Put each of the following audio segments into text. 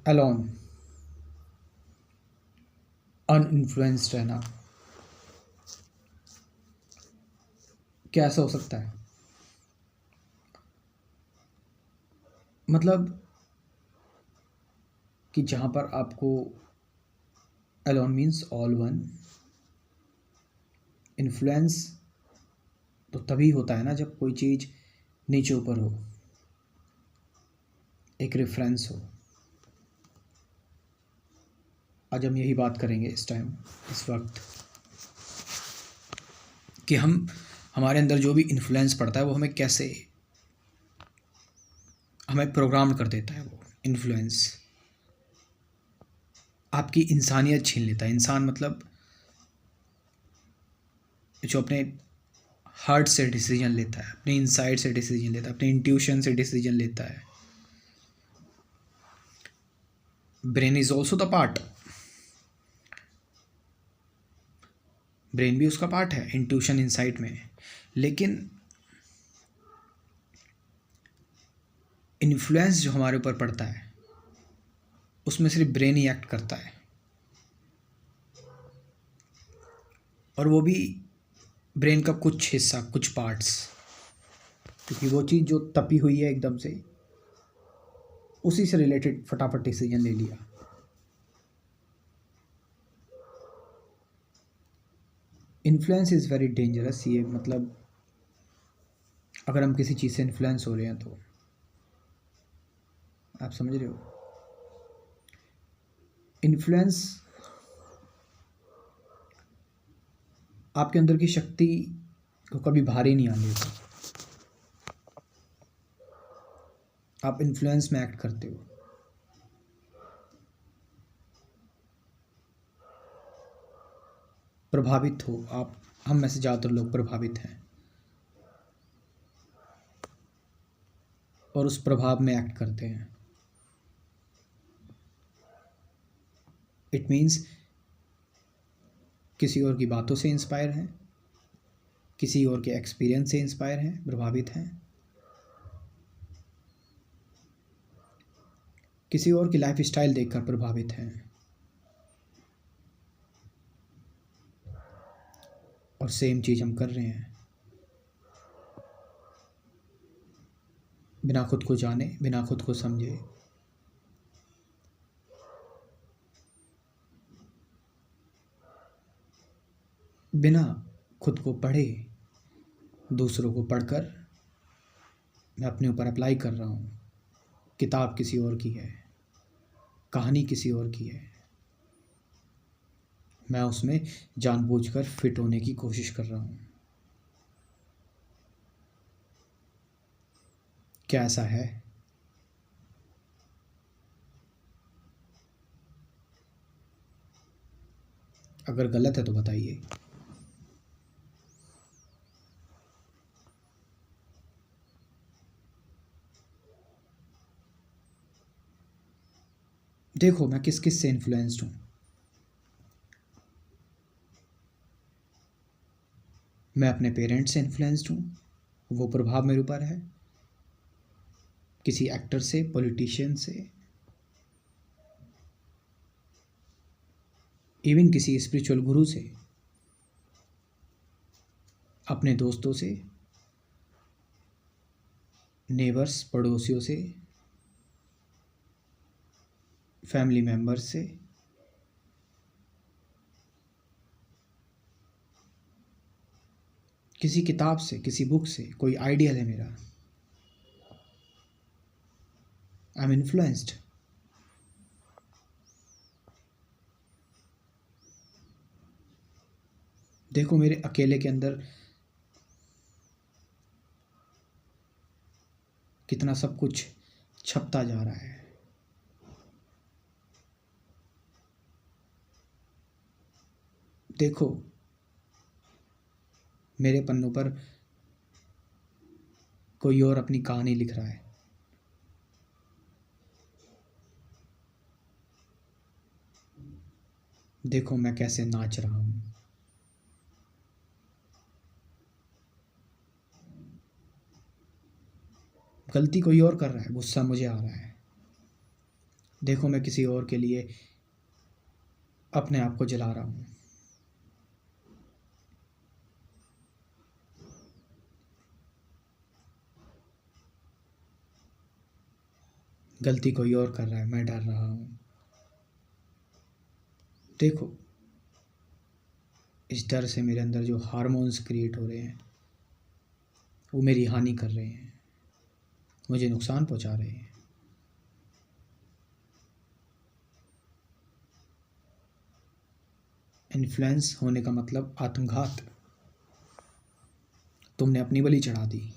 Alone, अनइन्फ्लुएंस्ड रहना कैसा हो सकता है? मतलब कि जहाँ पर आपको alone means all one, influence तो तभी होता है ना जब कोई चीज़ नीचे ऊपर हो, एक रेफरेंस हो। आज हम यही बात करेंगे इस टाइम, इस वक्त, कि हमारे अंदर जो भी इन्फ्लुएंस पड़ता है वो हमें प्रोग्राम कर देता है। वो इन्फ्लुएंस आपकी इंसानियत छीन लेता है। इंसान मतलब जो अपने हार्ट से डिसीजन लेता है, अपने इनसाइड से डिसीजन लेता है, अपने इंट्यूशन से डिसीजन लेता है। Brain is also the part, brain भी उसका पार्ट है, इंट्यूशन इनसाइड में। लेकिन इन्फ्लुएंस जो हमारे ऊपर पड़ता है उसमें सिर्फ ब्रेन ही एक्ट करता है, और वो भी ब्रेन का कुछ हिस्सा, कुछ पार्ट्स, क्योंकि वो चीज़ जो तपी हुई है एकदम से, उसी से रिलेटेड फटाफट डिसीजन ले लिया। Influence is very dangerous. ये मतलब अगर हम किसी चीज़ से इन्फ्लुएंस हो रहे हैं तो आप समझ रहे हो, इन्फ्लुएंस आपके अंदर की शक्ति को कभी भारी नहीं आने देता। आप इन्फ्लुएंस में एक्ट करते हो, प्रभावित हो आप। हम में से ज़्यादातर लोग प्रभावित हैं और उस प्रभाव में एक्ट करते हैं। इट मीन्स किसी और की बातों से इंस्पायर हैं, किसी और के एक्सपीरियंस से इंस्पायर हैं, प्रभावित हैं, किसी और की लाइफ स्टाइल देखकर प्रभावित हैं, और सेम चीज़ हम कर रहे हैं बिना खुद को जाने, बिना खुद को समझे। बिना खुद को पढ़े, दूसरों को पढ़कर मैं अपने ऊपर अप्लाई कर रहा हूँ। किताब किसी और की है, कहानी किसी और की है, मैं उसमें जानबूझकर फिट होने की कोशिश कर रहा हूँ। क्या ऐसा है? अगर गलत है तो बताइए। देखो मैं किस किस से इन्फ्लुएंस्ड हूँ। मैं अपने पेरेंट्स से इन्फ्लुएंस्ड हूँ, वो प्रभाव मेरे ऊपर है। किसी एक्टर से, पॉलिटिशियन से, इवन किसी स्पिरिचुअल गुरु से, अपने दोस्तों से, नेबर्स, पड़ोसियों से, फैमिली मेम्बर्स से, किसी किताब से, किसी बुक से। कोई आइडियल है मेरा, आई एम इन्फ्लुएंस्ड। देखो मेरे अकेले के अंदर कितना सब कुछ छपता जा रहा है। देखो मेरे पन्नों पर कोई और अपनी कहानी लिख रहा है। देखो मैं कैसे नाच रहा हूँ। गलती कोई और कर रहा है, गुस्सा मुझे आ रहा है। देखो मैं किसी और के लिए अपने आप को जला रहा हूँ। गलती कोई और कर रहा है, मैं डर रहा हूँ। देखो इस डर से मेरे अंदर जो हार्मोन्स क्रिएट हो रहे हैं वो मेरी हानि कर रहे हैं, मुझे नुकसान पहुंचा रहे हैं। इन्फ्लुएंस होने का मतलब आत्मघात। तुमने अपनी बलि चढ़ा दी।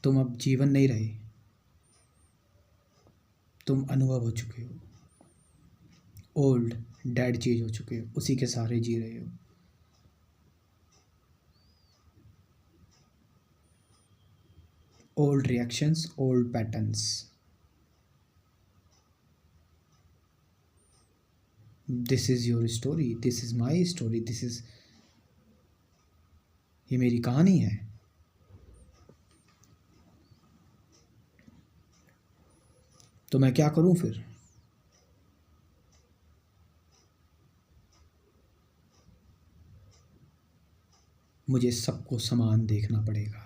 तुम अब जीवन नहीं रहे, तुम अनुभव हो चुके हो, ओल्ड डेड चीज हो चुके हो, उसी के सहारे जी रहे हो। Old reactions, old patterns. This is your story, this is my story, ये मेरी कहानी है। तो मैं क्या करूं फिर? मुझे सबको समान देखना पड़ेगा,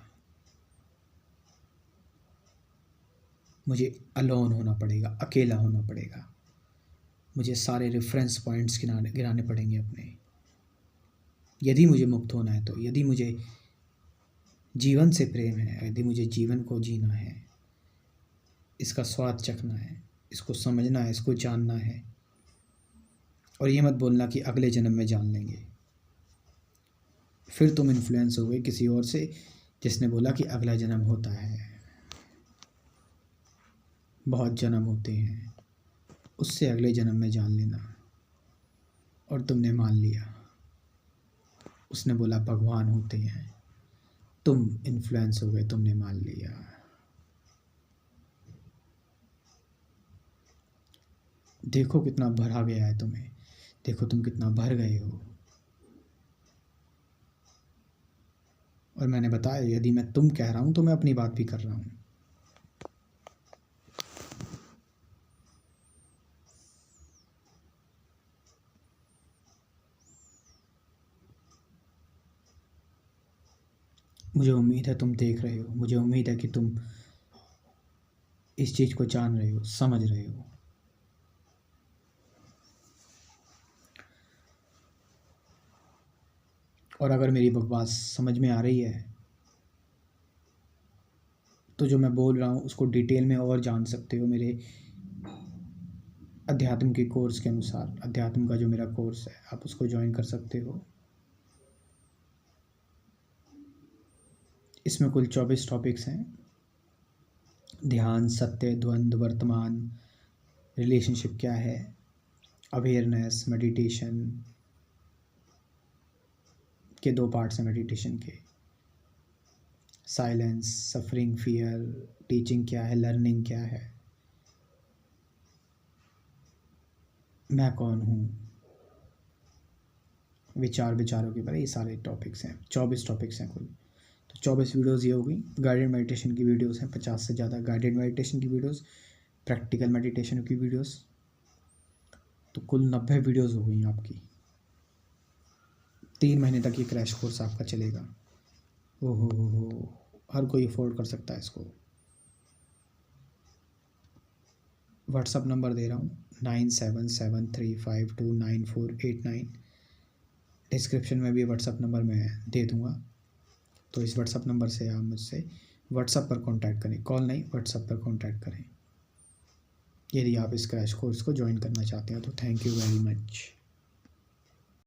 मुझे अलोन होना पड़ेगा, अकेला होना पड़ेगा। मुझे सारे रेफरेंस पॉइंट्स गिराने पड़ेंगे अपने, यदि मुझे मुक्त होना है। तो यदि मुझे जीवन से प्रेम है, यदि मुझे जीवन को जीना है, इसका स्वाद चखना है, इसको समझना है, इसको जानना है। और ये मत बोलना कि अगले जन्म में जान लेंगे। फिर तुम इन्फ्लुएंस हो गए किसी और से जिसने बोला कि अगला जन्म होता है, बहुत जन्म होते हैं, उससे अगले जन्म में जान लेना। और तुमने मान लिया। उसने बोला भगवान होते हैं, तुम इन्फ्लुएंस हो गए, तुमने मान लिया। देखो कितना भरा गया है तुम्हें, देखो तुम कितना भर गए हो। और मैंने बताया यदि मैं तुम कह रहा हूं तो मैं अपनी बात भी कर रहा हूं। मुझे उम्मीद है तुम देख रहे हो, मुझे उम्मीद है कि तुम इस चीज को जान रहे हो, समझ रहे हो। और अगर मेरी बकवास समझ में आ रही है तो जो मैं बोल रहा हूँ उसको डिटेल में और जान सकते हो मेरे अध्यात्म के कोर्स के अनुसार। अध्यात्म का जो मेरा कोर्स है आप उसको ज्वाइन कर सकते हो। इसमें कुल 24 टॉपिक्स हैं। ध्यान, सत्य, द्वंद्व, वर्तमान, रिलेशनशिप क्या है, अवेयरनेस, मेडिटेशन के 2 पार्ट्स हैं मेडिटेशन के, साइलेंस, सफरिंग, फियर, टीचिंग क्या है, लर्निंग क्या है, मैं कौन हूँ, विचारों के बारे, ये सारे टॉपिक्स हैं। 24 टॉपिक्स हैं कुल। तो 24 वीडियोस ये हो गई। गाइडेड मेडिटेशन की वीडियोस हैं 50 से ज़्यादा गाइडेड मेडिटेशन की वीडियोस, प्रैक्टिकल मेडिटेशन की वीडियोस। तो कुल 90 वीडियोस हो गई आपकी। 3 महीने तक ये क्रैश कोर्स आपका चलेगा। ओहो, हर कोई अफोर्ड कर सकता है इसको। व्हाट्सअप नंबर दे रहा हूँ 9773529489। डिस्क्रिप्शन में भी व्हाट्सअप नंबर मैं दे दूँगा। तो इस व्हाट्सअप नंबर से आप मुझसे व्हाट्सअप पर कांटेक्ट करें, कॉल नहीं, व्हाट्सअप पर कांटेक्ट करें यदि आप इस क्रैश कोर्स को ज्वाइन करना चाहते हैं। तो थैंक यू वेरी मच।